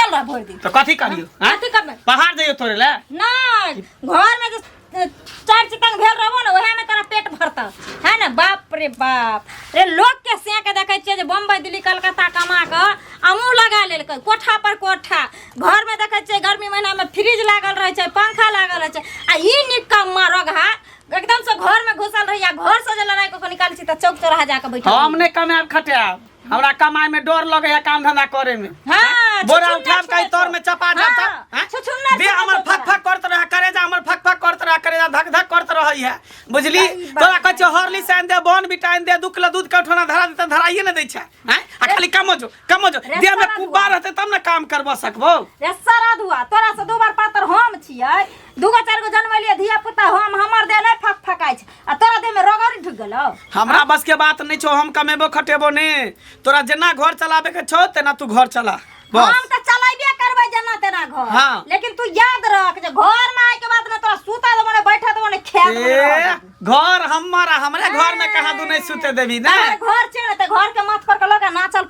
सुतल रह भर दिन। तो कथी करियो? हां कथी करबे? पहाड़ जइयो तोरे ले? नहीं, घर में जो चार चितंग भेल रहबो ना ओहे में तोरा पेट भरता है ना। बाप रे बाप रे, लोग के से के देखै छियै जे बम्बई दिल्ली कलकत्ता कमा के अमू लगा लेलकै कोठा पर कोठा। घर में देखै छियै गर्मी महीना में फ्रिज लागल रहे छै, पंखा लागल रहे छै, आ ई निकम्मा रोगहा एकदम से घर में घुसल रहिया। घर से जे लड़ाई को निकाल छी त चौक चौराहा जाके बैठल। हम नहीं कमाब खटाब, हमरा कमाई में डर लगे है काम धंधा करे में। हां, बोरा उठाब कई तोर में चपा जाता। हां, छुछुन्ना दे हमर फक फक करत रह, करेजा हमर फक फक करत रह, करेजा धक धक करत रही है। बुझली? तोरा कछ हॉर्लिक्स सान दे, बोन विटामिन दे, 2 किलो दूध के उठोना धरा दे त धराइए न दै छै। हैं? आ खाली कमो जो दे में कुबा रहते तब न काम करबो सकबो। रे सारा धुआ तोरा से 2 बार पातर हम छियै, 2 गो 4 गो जनमलिए धिया पुता हमर दे नै फक फकाइ छै, आ तोरा दे में रगड़ी ढुक गेलो। हमरा बस के बात नहीं छो, हम कमेबो खटेबो ने। तोरा जेना घर चलाबे के छो तेना तू घर चला बस। हम त चलाइबे करबै जेना तेना घर। हाँ। लेकिन तू याद रख जे घर में आए के बाद में तोरा सुता देबो ने, बैठा देबो ने, खेत में घर हमरे घर में कहां दू नहीं सुते देबी ना। घर छै त घर के मत कर के लगा नाचल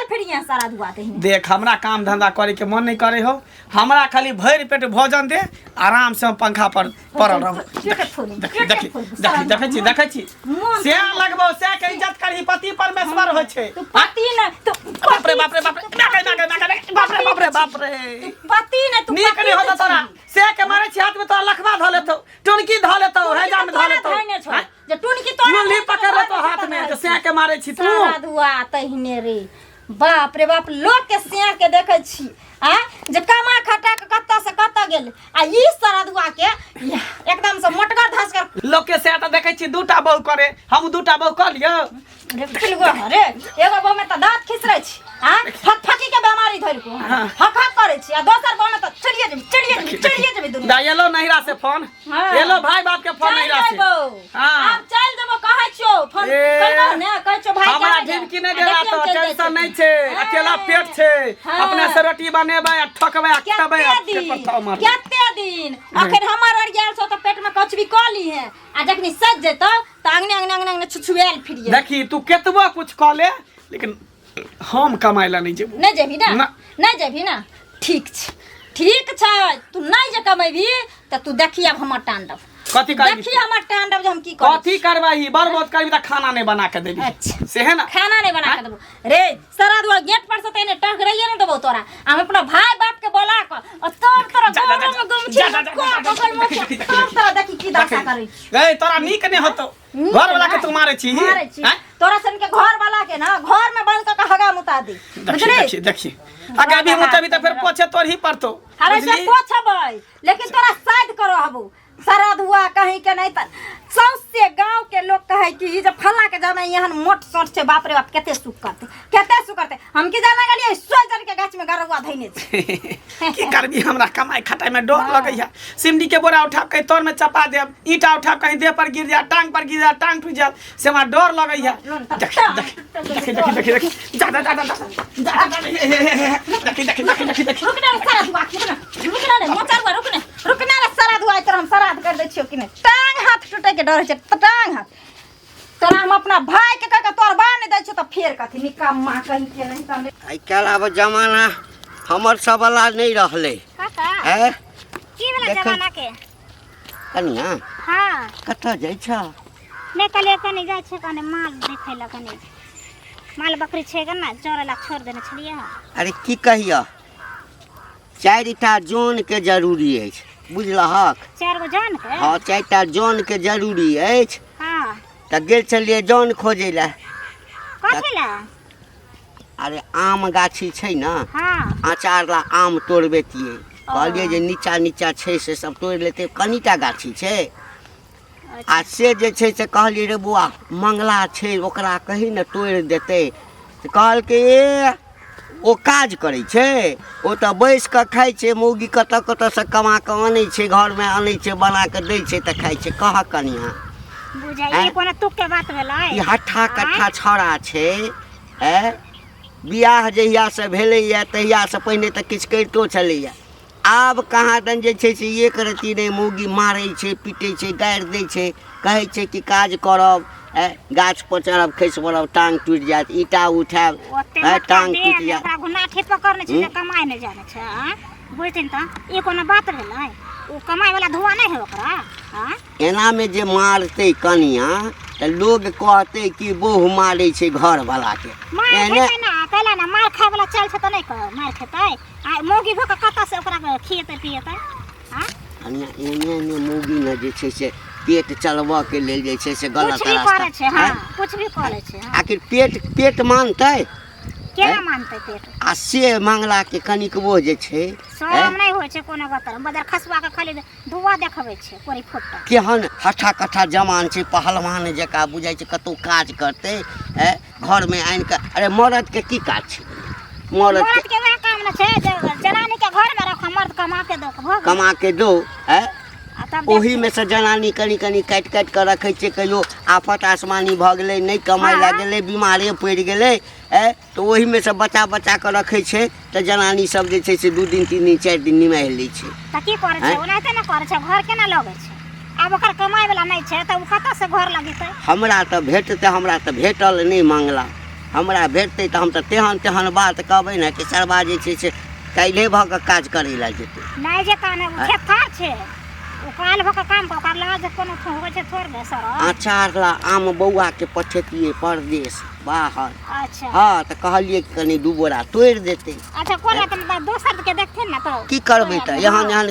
फिरिए सारा धुआ कहीं। देख हमरा काम धंधा करे के मन नहीं करे हो, हमरा खाली भर पेट भोजन दे, आराम से हम पंखा पर पड़ल रहब। देखै छी से लगबो से के इज्जत करही, पति परमेश्वर होय छै। तू पति न तू बाप रे बाप रे बाप रे बाप रे बाप रे पति न तू नीक नहीं होता तोरा से के मारे छी हाथ में तोरा लखवा ध लेतो, टुनकी ध लेतो, हैजा में ध लेतो, जे टुनकी तोरा मुंडी पकड़ लेतो हाथ में, जे से के मारे छी तू। सारा धुआ तहिने रे। बाप रे बाप, लोग के से के देखै छी आ जे कमा खटा के कत्ता से कत्ता गेल, आ ई सारा धुआ के एकदम से मोटका धस कर लोग के से त देखै छी 2टा बहू करे, हम 2टा बहू कर लियो। रे फिलगो रे, एगो बहू में त दांत खिसरै छी, हां फकफकी के बीमारी धरि को हक हक करै छी, आ दोसर बहू में त चढ़िए जेबी दुनिया। दायलो नहिरा से फोन एलो, भाई बाप के फोन नहिरा से। हां अब चल देबो कहै छियो फोन करबो ने, कहै छियो भाई हमरा ढिमकी नहीं देला तो टेंशन नहीं छे, अकेला पेट छे, अपने से रोटी बनेबै आ ठकबै आ खबै आ पत्ता मार। केते दिन अखन हमर अड़ियाल सो त पेट में कुछ भी क ली है, आ जखनी सज जेतो त अंगने छुछुएल फिरिए। देखी तू केतबो कुछ क ले, लेकिन हम कमाइला नहीं जेबू। नहीं जेबी ना, नहीं जेबी ना, ठीक छै तू नहीं जे कमेबी त तू देखी अब हमर तांडव। कथी करबी? देखी हमर तांडव जे हम की करब। कथी करबाही? बर्बाद करबी त खाना नहीं बना के देबी। अच्छा से है ना, खाना नहीं बना के देबो रे। सारा दुआ गेट पर से तने टक रहिए न देबो तोरा। हम अपना भाई बाप के बोला के और तोरा गोरो में गमछी को बगल में तोरा देखी की दशा करै। ए तोरा नीक नहीं होतो, घर वाला के तू मारे छी। तोरा सन के घर वाला के ना घर में बंद क हगा मुता दे। देखी अगर भी मुताबी त फिर पोछे तोर ही पड़तो। अरे से पोछबै, लेकिन तोरा शायद करो हबो सारा धुआ कहीं के नहीं त सौसे गांव के लोग कहे कि जब फला के जाना यहाँ मोट सोट से बाप रे बाप केते सुख करते हम की जाना गलिए सोजर के गाछ में गरवा धइने छै। की करबी? हमरा कमाई खटाई में डर लगैया। सिमडी के बोरा उठा के तोर में चपा देब, ईटा उठा कहीं देह पर गिर जा, टांग पर गिर जा, टांग टूट जा, से हमरा डर लगैया। देखी रुकना रे सारा धुआ तर हम श्राद्ध कर दै छियो कि नहीं। टांग हाथ टूटे के डर छै, टांग हाथ तोरा हम अपना भाई के कह के तोर बा नहीं दै छियो त फेर कथी निकम्मा कहीं के नहीं त आई काल अब जमाना हमर सब वाला नहीं रहले। काका हैं की वाला जमाना के कनिया? हां कत जाय छ? ने कले कनी जाय छै कने माल देखै ल, कने माल बकरी छै ना चोरे ला छोड़ देने छलिए। अरे की कहिया, 4टा जोन के जरूरी है, बुझलहक? 4 गो जान के? हाँ 4टा जोन के जरूरी है। हां त गेल छलिए जोन खोजे ला। कथि ला? अरे आम गाछी छै ना, हां अचार ला आम तोड़बेतिए, कहलिए जे नीचा छै से सब तोड़ लेते, कनिटा गाछी छै। आ से जे छै से कहलिए रे बुआ मंगला छै ओकरा कही न तोड़ देते, कहल के ओ काज करे छै, ओ त बैस के खाइ छै, मौगी कत से कमा के आनै छै, घर में आनै छै, बना के दै छै त खाइ छै। कह कनिया बुझाई कोना तुक के बात भेलै। ई हट्ठा कट्ठा छौड़ा छै। बियाह जहिया से भेलैया तहिया से पहिने त किछ करितो छलैया, आब कहाँ दन जे छै से एक रत्ती नहि मौगी मारै छै पीटै छै गारि दै छै कहै छै कि काज करब गाछ पर चढ़ब खसि पड़ब टाँग टूटि जायत ईटा उठायब टाँग टूटि जायत गुनाठी पकड़ने छै कमाई नहि जाने छै बुझथिन तऽ ई कोनो बात भेलै ओ कमाई वाला धुआं नहि है ओकरा एनामे जे मारतै कनिया तऽ लोग कहतै कि बहु मारै छै घर वाला के मार खाय वाला चल छै तऽ नहीं मार खेतै मौगी भऽ कऽ कतऽ से ओकरा खिएतै पिएतै कनिया एने मौगी ने जे छै से पेट चलबऽ के लेल जे छै से गलत कुछ भी करे छै हां कुछ भी करे छै आखिर पेट मानतै केना मानतै पेट आ से मंगला के कनिकबो जे छै शरम नहीं होय छै कोनो गतर बदर खसबा के खाली धुआं देखबै छै कोरी फुट्टा केहन हठा कठा जमान छै पहलवान जका बुझाइ छै कतौ काज करतै घर में आनि के अरे मर्द के की काज छै मर्द के वह काम न छै जनानी के घर में रख मर्द कमा के दो ओही में से जनानी कनी कनी काटि काटि के रखे छै कहियो आफत आसमानी भऽ गेलै नहीं कमाई लग गेलै बीमारे पड़ि गेलै तो ओही में से बचा के रखे छै तऽ जनानी सब जे छै से 2 दिन 3 दिन 4 दिन निमाहि लै छै तऽ की करे छै ओनाते न करे छै घर केना लगै छै आब ओकर कमाई वाला नहीं छै तऽ उ कतऽ से घर लगेतै हमरा तऽ भेटल नहीं मंगला हमरा भेटतै तऽ हम तऽ तेहन बात कहबै ने कि सरबा जे छै से काल्हे भऽ कऽ काज करै लए जेतै नहीं जे काने खेतार छै ओ काल भऽ कऽ काम कर लाज कोनो होइ छै थोड़ दे सर अचार ला आम बौआ के पठेतिए परदेश बाहर अच्छा हां तऽ कहलिए कि कनी 2 बोरा तोड़ देतै अच्छा कोना त दोसर के देखथिन ना तो की करबै त यहाँ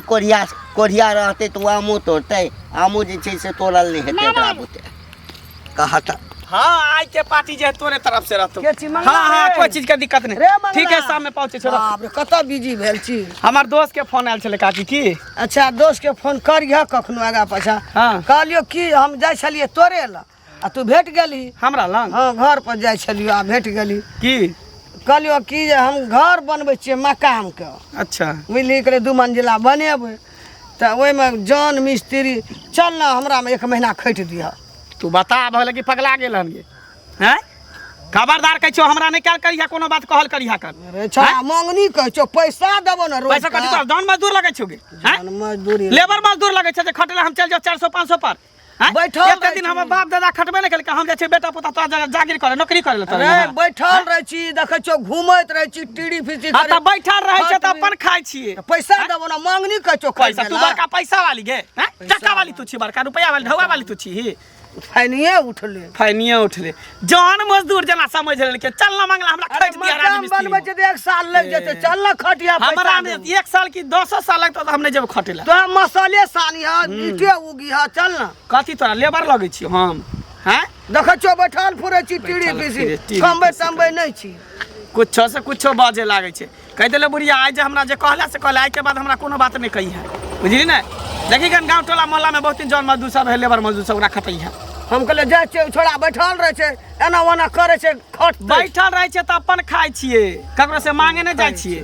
कोढ़िया रहतै तो आमो तोड़तै आमो जे छै से तोड़ल नहीं हेतै ओकरा बुते कहत हाँ आज के पार्टी जे तोरे तरफ से रहतो हाँ कोई चीज के दिक्कत नहीं ठीक है शाम में पहुंचे छोड़ बाप रे कत बिजी भेल छी हमार दोस्त के फोन आयल छले काकी की अच्छा दोस्त के फोन करिया कखनो आगा पाछा हाँ कहलियो कि हम जाय छलिए तोरे ल आ तू भेट गेली हमरा लंग हां घर पर जाय छलियो आ भेट गेली की कहलियो कि हम घर बनबै छियै मकान के अच्छा मिली करे 2 मंजिला बनेबै त ओइ में जन मिस्त्री चल ना हमरा में 1 महीना खैट दिया तू बता भले कि पगला गेल हम ये हैं खबरदार कहै छो हमरा नहीं क्या करिया कोनो बात कहल करिया कर अरे छा मंगनी कहै छो पैसा देबो ना रोज पैसा कथि कर जौन मजदूर लगै छोगे हैं मजदूरी लेबर मजदूर लगै छै जे खटले हम चल जाओ 400 500 पर बैठल एक दिन हमर बाप दादा खटबे नहीं केलकै हम जे छै बेटा पुता तोरा जागिर करे नौकरी करे ले अरे बैठल रहै छी देखै छो घुमैत रहै छी टीड़ी फिसी हां त बैठल रहै छै त अपन खाइ छी पैसा देबो ना मंगनी कहै छो पैसा तू बड़का पैसा वाली गे हैं टका वाली तू छी बड़का रुपया वाली ढवा वाली तू छी फाइनिए उठले जौन मजदूर जना समझ ले के चल ना मंगला हमरा खट दिया राज मिस्त्री बनबै छै 1 साल लग जेते चल ना खटिया हमरा 1 साल की 200 साल लगतो त हम नहीं जेब खटेला तो मसाले सानी ह ईटे उगी ह चल ना कथि तोरा लेबर लगै छी हम हैं देखै छो बैठल फुरै छी टीड़ी फिसी कमबै नहीं छी कुछो से कुछो बाजे लागै छै कह देले बुढ़िया आज जे हमरा जे कहला से कहला आज के बाद हमरा कोनो बात नहीं कही है बुझली ना देखी गन गांव टोला मोहल्ला में बहुत दिन जौन मजदूर सब है लेबर मजदूर सब रखतै है हम कहले जाय छै छोड़ा बैठल रहे छै एना ओना करे छै खट बैठल रहे छै त अपन खाइ छिए ककरो से मांगे नहीं जाय छिए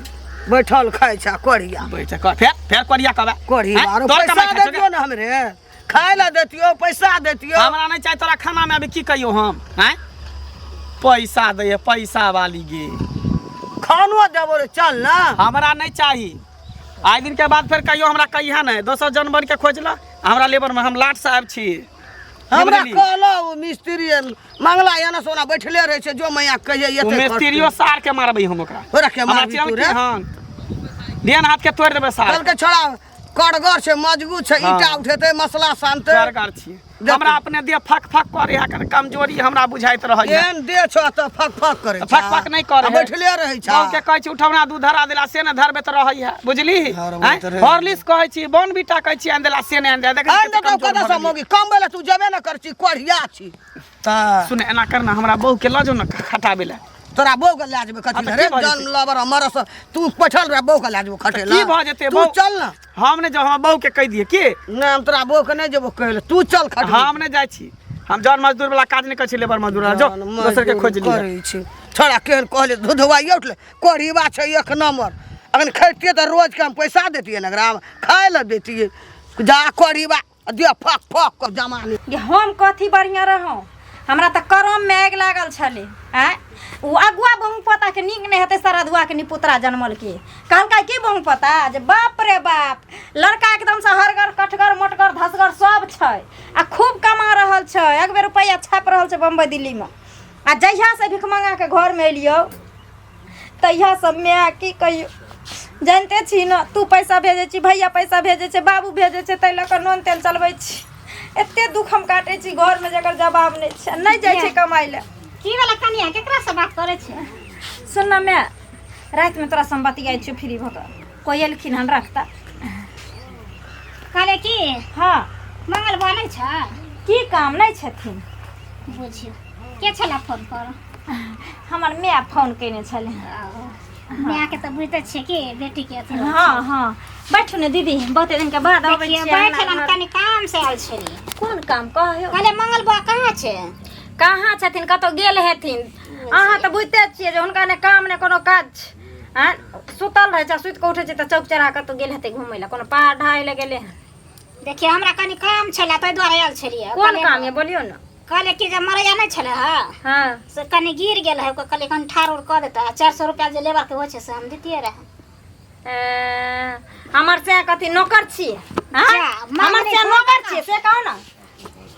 बैठल खाइ छै कोरिया बैठ कर फेर कोरिया कहबे कोरिया आरो पैसा दे दियो ना हमरे खाय ला देतियो पैसा देतियो हमरा नहीं चाहि तोरा खाना में अभी की कहियो हम हैं पैसा दे पैसा वाली गे खानो देबो रे चल ना हमरा नहीं चाहिए आज दिन के बाद फिर कहियो हमरा कहिया नहीं 200 जनवरी के खोजला हमरा लेबर में हम लाट साहब छी हमरा कहलो मिस्त्री मंगला याना सोना बैठले रहे छै जो मैया कहिए एते मिस्त्रियो सार के मारबै हम ओकरा ओरा के मारबी तू रे हां देन हाथ के तोड़ देबै सार चल के छोड़ा कड़गर छै मजबूत छै ईटा उठेते मसला सानते कड़गर छी हमरा अपने दे फक करे है कर कमजोरी हमरा बुझाइत रहै है एन दे छ त फक करे छ फक नहीं करे बैठले रहै छ गांव के कहै छी उठौना दूध धरा देला से ने धरबे त रहै है बुझली हॉर्लिक्स कहै छी बोन बीटा कहै छी आन देला से ने आन दे देख तो कदा से मोगी कम बेला तू जबे न कर छी कोढ़िया छी त सुने एना करना हमरा बहु के लजो न खटाबे ला तोरा बहु के ला जेबे कथि रे जन लबर मरस तू बैठल रे बहु के ला जेबे खटेला की भ जेते तू चल ना हम ने जो हम बहु के कह दिए की नहीं हम तोरा बहु के नहीं जेबो कहले तू चल खट हम ने जाय छी हम जन मजदूर वाला काज नहीं कर छी लेबर मजदूर जो दोसर के खोज लिया करै छी छोड़ा केहन कहले दूधवाई उठले कोढ़ीबा छै 1 नंबर अखन खैतिए त रोज के हम पैसा देतिए न ग्राम खाय ल देतिए जा कोढ़ीबा दे फक जमानी हम कथी बढ़िया रहौ हमरा त करम में आग लागल छले हैं उ अगुआ बहु पता के नीक नहीं हेते सरधुआ के निपुत्रा जन्मल के कहलका की बहु पता जे बाप रे बाप लड़का एकदम से हरगर कठगर मोटगर धसगर सब छै आ खूब कमा रहल छै 1 बेर रुपया छाप रहल छै बम्बई दिल्ली में आ जहिया से भिख मंगा के घर में एलियो तहिया सब मैं की कहियो जानते छी न तू पैसा भेजे छी भैया पैसा भेजे छै बाबू भेजे छै तै लक नोन तेल चलबै छी एते दुख हम काटे छी घर में जकर जवाब नहीं छै नहीं जाय छै कमाई ले की वाला कनिया केकरा से बात करे छै सुन ना मैं रात में तोरा संबती आई छु फ्री भक कोई एलखिन हन रखता कहले की हाँ मंगल बनै छ की काम नहीं छथिन बुझियो के छला फोन पर हमर मैं फोन केने छले मैं के त बुझते छै कि बेटी के अथी हाँ हाँ बैठो ने दीदी बहुते दिन के बाद आबै छी बैठल हम कनी काम से आयल छली कोन काम कहयो कहले मंगल बा कहाँ छै कहाँ छथिन कतौ गेल हेथिन अहाँ तऽ बुझते छियै जे हुनका ने काम ने कोनो काज हैं सुतल रहे छै सुत के उठे छै तऽ चौक चढ़ा कतौ गेल हेतै घुमै ला कोनो पहाड़ ढाई ले गेले देखिए हमरा कनी काम छला तै द्वारा आयल छलिए कोन काम ये बोलियो ना कहले कि जे मरैया नहीं छले हाँ से कनी गिर गेल है कहले कनी ठाड़ उड़ क देता 400 रुपया जे लेबर के होय छै से हम दितिए रहे हमर से कथी नौकर छियै हमर से नौकर छियै से कहू ना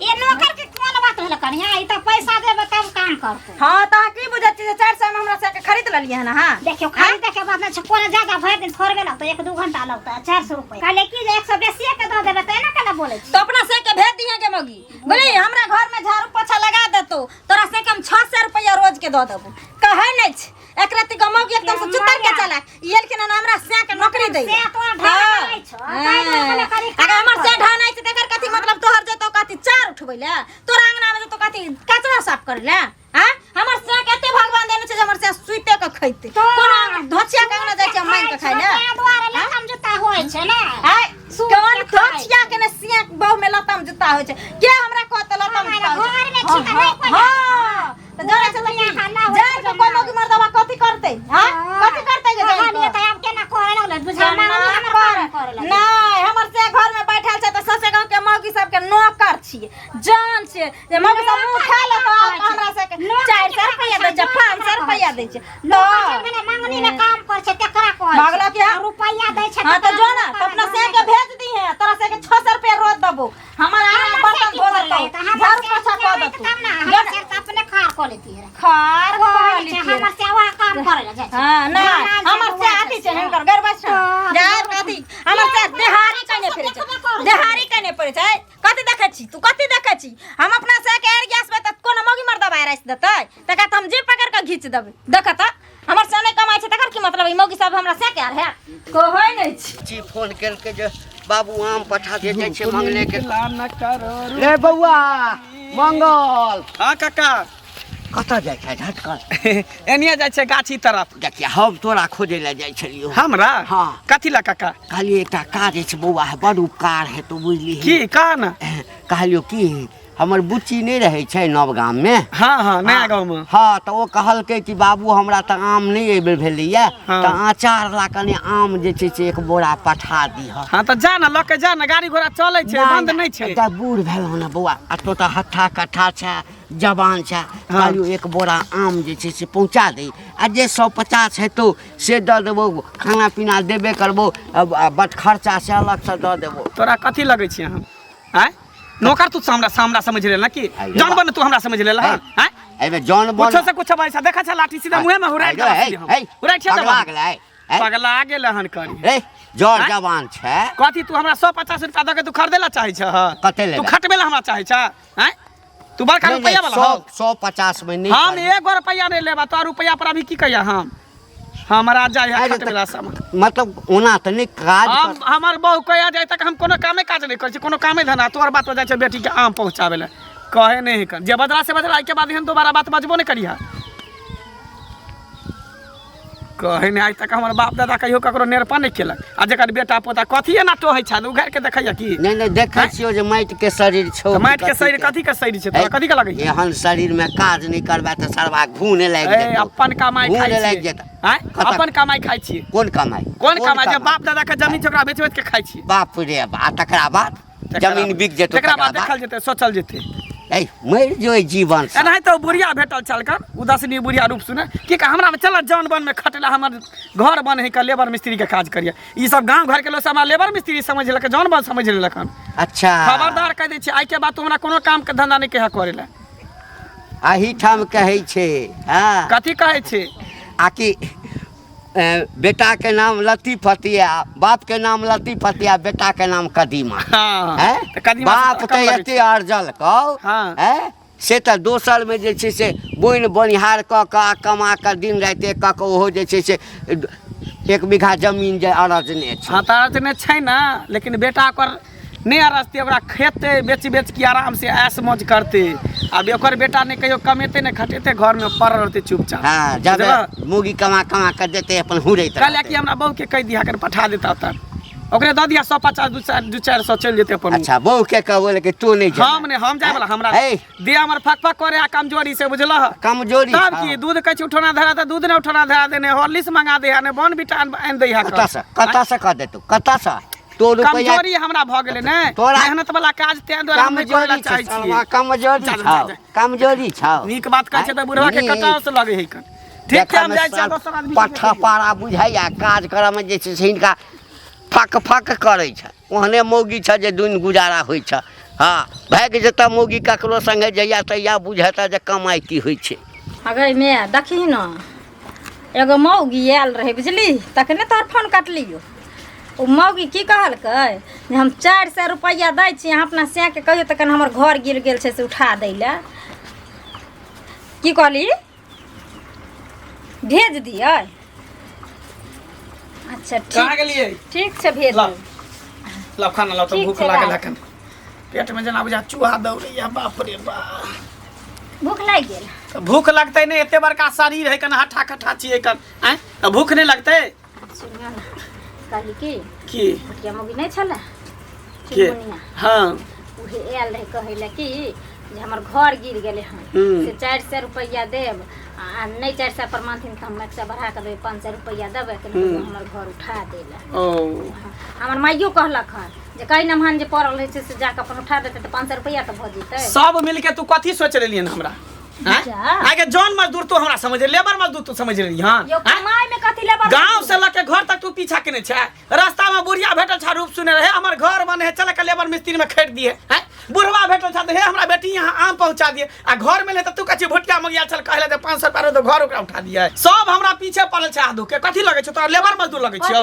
ये नौकर के कोन बात भेल कनिया ई त पैसा देबे तब काम करते हाँ ता की बुझै छियै 400 में हमरा से के खरीद लेलिए है ना हां देखियो खरीदे के बाद न कोन ज्यादा भर दिन थोड़बे लगता 1-2 घंटा लगता 400 रुपया कहले कि जे 100 बेसी के द देबे त एना केना बोलै छी तो अपना से के भेज दिए के मगी बोली हमरा घर में झाड़ू पोछा लगा देतो तोरा से के हम 600 रुपया रोज के द देबो कहै नै छ एक रात के मौगी एकदम से चुतर के चला येल के ना हमरा से के नौकरी दे से तो ढाई छ अगर हमर से ढाई छै तकर कथी मतलब तोहर जतो कथी चार उठबै ले तोरा अंगना में जतो कथी कचरा साफ करे ले हां हमर से कते भगवान देने छै जे हमर से सुइते के खैते कोन धोचिया के अंगना जाय छै मांग के खाय ले द्वारा लतम जूता होय छै ना हाय कोन धोचिया के ने सिया बहु में लतम जूता होय छै के हमरा कहत लतम जूता घर में छी त नहीं कोई हां त जरा से जाय के कोनो की मर्दवा कथी करते हां कथी करते जे कहानी त अब केना करे लगले बुझे ना नहीं हमर से घर में बैठल छै त ससे गांव के मौगी सब के नौकर छियै जान छै जे मौगी सब मुंह खा ले त हमरा से के 400 रुपया दे छै 500 रुपया दे छै लोग मंगनी में काम कर छै तेकरा कहै भागला के रुपया दे छै हां त जो ना त अपना से के भेज दी है तोरा से के 600 रुपया रोज दबो हमर आंगन बर्तन धो देतो झाड़ू पोछा कर देतो हम से अपने खार कर लेती है खार कर लेती हमर से वह काम करे ला जाय हां ना हमर से आती छै हिनकर गरबस जाय कथी हमर से देहारी कने फिरे छै देहारी कने पड़े छै कथी देखै छी तू कथी देखै छी हम अपना से के एर गैस में त कोनो मौगी मर्दा बाहर आइस देतै तका त हम जी पकड़ के घीच देबै देख त हमर से नहीं कमाई छै तकर की मतलब ई मौगी सब हमरा से के आर है कहै नै छी जी फोन करके जे बाबू आम पठा दे जाय छै मंगले के रे बौआ मंगल हाँ काका कतऽ जाइ छै झटकन एनिया जाइ छै गाछी तरफ देखिए हम तोरा खोजे ले जाइ छलियो हमरा हाँ कथी ला काका कहलिए एकटा काज छै बौआ है बड़ उपकार है तो बुझली की कहा ना कहलियो की हमर बुच्ची नहीं रहे छै नव गाम में हाँ हाँ नया गाँव में हाँ तो वो कहलकै कि बाबू हमरा त आम नहीं एबेर भेलैया हाँ। त अचार ला कने आम जे छै से एक बोरा पठा दीह हाँ तो जा ना लऽ के जा ना गाड़ी घोड़ा चलै छै बंद नहीं छै त बूढ़ भेलौ ना बौआ आ तो त हट्ठा कट्ठा छै जवान छै कहलियो एक बोरा आम जे छै से पहुंचा दे आ जे 150 हेतौ से द देबो खाना पीना देबे करबो बट खर्चा से अलग से द देबो तोरा कथी लगै छी हम आय नौकर तू हमरा समझ ले ना कि जान बन तू हमरा समझ ले हैं एबे जान बन कुछ से कुछ पैसा देखा छ लाठी सीधा मुंह में हुराइ उराइ छ पगला गेल हन करी रे जोर जवान छै कथी तू हमरा 150 रुपया द के तू खरीदे ला चाहे छ कते ले तू खटबे ला हमरा चाहे छ हैं तू बड़का रुपया वाला 150 में नहीं हम 1 रुपया नहीं लेबा तो रुपया पर अभी की कहिया हम हमरा जाय है खटबेला सामान मतलब ओना त नहीं काज हम हमर बहु कहिया जाय तक हम कोनो कामे काज नहीं कर छी कोनो कामे धना तोर बात हो जाय छै बेटी के आम पहुंचावे ला कहे नहीं कर जे बदला से बदला के बाद हम दोबारा बात बजबो नहीं करिया कहे नहीं आज तक हमर बाप दादा कहियो ककरो नेरपा नहीं केलक आ जेकर बेटा पोता कथी ना तो है छ उघार के देखैया की नहीं नहीं देखै छियो जे माटि के शरीर छौ माटि के शरीर कथी के शरीर छै तोरा कथी के लगै एहन शरीर में काज नहीं करबा त सरवा घूने लाग जेतौ अपन कमाई खाइ घूने छी लाग जेतौ हैं अपन कमाई खाइ छी कोन कमाई कोन कमाई जे बाप दादा के जमीन ओकरा बेच के खाइ छी बाप रे बा तकरा बाद जमीन बिक जेतौ तकरा बाद देखल जेतै सोचल जेतै ए मर जो जीवन से एनाही तो बुढ़िया भेटल चल कर उदासीनी बुढ़िया रूप सुने कि हमरा में चल जौन बन में खटेला हमर घर बन है का लेबर मिस्त्री के काज करिए ई सब गांव घर के लोग हमरा लेबर मिस्त्री समझ लेलक जौन बन समझ लेलक अच्छा खबरदार कह दै छी आई के बाद हमरा कोनो काम के धंधा नहीं कह करेला आही ठाम कहै छे हां कथी कहै छे आकि बेटा के नाम लतीफतिया बाप के नाम लतीफतिया बेटा के नाम कदीमा हां हैं त कदीमा बाप के एते अर्जल कौ हाँ। हैं से त दोसर में जे छै से बोइन बनिहार क के कमा के दिन रात क के ओहो जे छै से 1 बीघा जमीन जे अरजने छै हाँ तारा ने छै ना लेकिन बेटा कर नहीं अरजते ओकरा खेते बेच के आराम से ऐश मौज करते अब ओकर बेटा ने कहियो कमेते ने खटेते घर में पड़ रहते चुपचाप हाँ जब बुझलह? मुगी कमा के देते अपन हुरैत कहले कि हमरा बहू के कह दिया कर पठा देता तब ओकरे दऽ दिया 150 200 चल जेते अपन अच्छा बहू के कहबो कि तू नहीं जा हम जाए वाला हमरा हे। दे हमर फक करे आ कमजोरी से बुझलह कमजोरी तब की दूध कह छी उठौना धरा त दूध ने उठौना धरा देने हॉर्लिक्स मंगा दे ने बॉन विटामिन आन दे हा कता से कह दे तू कता से तो रुपया कमजोरी हमरा भ गेले ने तोरा- मेहनत वाला काज ते द्वारा हम करे ला चाहै छी कमजोरी जा, छौ जा। कमजोरी छौ नीक बात कहै छै त बुढ़वा के कटाव से लगे है कन ठीक छै हम जाय छी दोसर आदमी पठा पारा बुझाइया काज करे में जे छै से हिनका फक करे छै ओहने मौगी छ जे दुन गुजारा होइ छ हाँ भाग जेता मौगी ककरो संगे जइया तैया बुझेता जे कमाई होइ छै अगर मैं देखी न एगो मौगी आयल रहे बुझली तखने तोहर फोन काटलियो ओ मौगी की कहलकै जे हम 400 रुपया दै छी अहाँ अपना से के कहियो तखन हमर घर गिर गेल छै से उठा दै ले की कहली भेज दियै अच्छा कहाँ ठीक गेलियै ठीक छै भेज ला। दे लब खाना ला तो ठीक भूख छै, लागल ला। हकन पेट में जना बुझा चूहा दौड़ैया बाप रे बाप भूख लागि गेल तो भूख लगते नहीं एते बड़का शरीर है कन हठा खठा छिए कन हैं तो भूख नहीं लगते सुनियो न कहली की भुटिया मौगी नहीं छले के चिमनिया हाँ उहे आयल रहे कहै ले कि जे हमर घर गिर गेले हन हम्म। से 400 रुपया देब आ नहीं 400 पर मानथिन त हम 100 बढ़ा के देब 500 रुपया देबै कि हमर घर उठा देला ओ हमर माइयो कहलक हन जे कहीं नमहान जे पड़ल रहै छै से जाके अपन उठा देतै त 500 रुपया त भ जेतै सब मिलके तू कथी सोच लेलियन हमरा जा। आगे जौन मजदूर तो हमरा समझ लेबर मजदूर तू समझ रही हां यो कमाई में कथी लेबर गांव से लके घर तक तू पीछा केने छै रास्ता में बुढ़िया भेटल छा रूप सुने रहे हमर घर बने है चल के लेबर मिस्त्री में खरीद दिए हैं बुढ़वा भेटल छा हे हमरा बेटी यहाँ आम पहुंचा दिए आ घर में ले त तू कछि भुटिया मंगिया चल कहले त 500 रुपया तो घर ओकरा उठा दिए सब हमरा पीछे पड़ल छै आदू के कथी लगे छै तो लेबर मजदूर लगे छै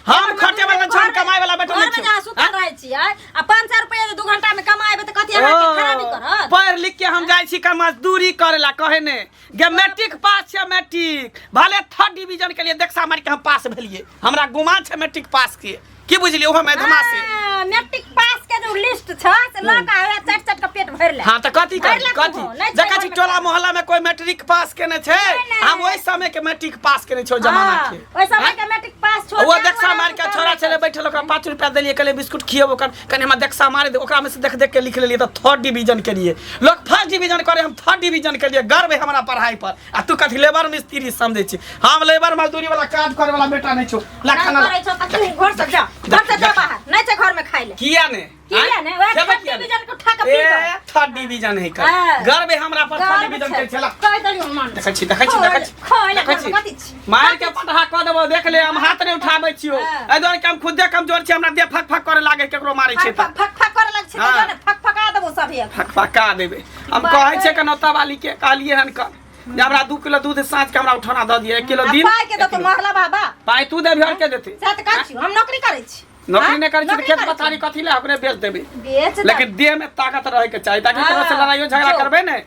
हम खटे वाला छन कमाई वाला बेटा घर नहीं में जहाँ सुतल रहै छियै आ 500 रुपया 2 घंटा में कमाएबै त कथी अहाँ के खराबी करत पढ़ लिख के हम जाय छी का मजदूरी करेला कहे ने गे मैट्रिक पास छै मैट्रिक भले 3rd डिवीजन के लिए देखसा मार के हम पास भेलिए हमरा गुमान छै मैट्रिक पास के की बुझलिए ओहो मैथमा से मैट्रिक पास के जो लिस्ट छ से लग आवे चट के पेट भर ले हां त कथी कर भरि ले कथी तू, नहीं छै देखै घर छी में टोला खाए। मोहल्ला में कोई मैट्रिक पास केने छै नहीं। हम ओइ समय के मैट्रिक पास केने छौ जमाना के ओइ समय के मैट्रिक पास छोड़ वो देखसा मार के छोरा छले बैठल ओकरा 5 रुपया देलिए कहले बिस्कुट खियब ओकर कने हम देखसा मार दे ओकरा में से देख के लिख लेलिए त 3rd डिवीजन के लिए लोग 1st डिवीजन करे हम 3rd डिवीजन के लिए गर्व है हमरा पढ़ाई पर आ तू कथी लेबर मिस्त्री समझे छी हम लेबर मजदूरी वाला काज करे वाला बेटा नहीं छौ ला नहीं खाना करे छ त तू घर से जा घर से जा बाहर नहीं छै घर में खाइ ले किया ने किया ने ओए खेबे 3rd किया ने? डिवीजन को ठा के पी ए 3rd डिवीजन है का गर्व है हमरा पर 3rd डिवीजन के छला कह दलियो मान देखै छी देखै छी कथी छी मार के पटहा क देबो देख ले हम हाथ नहीं उठाबै छियो ए दुआरे के हम खुदे कमजोर छी हमरा देह फक फक करे लागे केकरो मारै छै त फक फक करे लग छी हाँ। त फक फका देबो सब एक फक फका देबे हम कहै छै कनौता वाली के कहलिए हन का जे हमरा 2 किलो दूध साँझ के हमरा उठौना द दिए 1 किलो दिन पाई के तो महला बाबा पाई तू देबी और के देते साथ का छी हम नौकरी करै छी नौकरी नहीं करे छी त खेत पथारी कथी ले ओकरे बेच देबे बेच दे। लेकिन देह में ताकत रहे के चाहिए ताकि तोरा से लड़ाइयो झगड़ा जो। करबे ने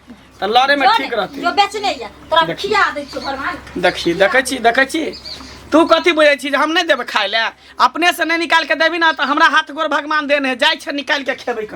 त लड़े में ठीक रहती जो बेचने या तोरा देखी। खिया दै छी भगवान देखी देखै छी तू कथी बुझै छी जे हम नहीं देबे खाय ले अपने से नहीं निकाल के देबी ना त हमरा हाथ गोर भगवान देने है जाय छै निकाल के खेबै कर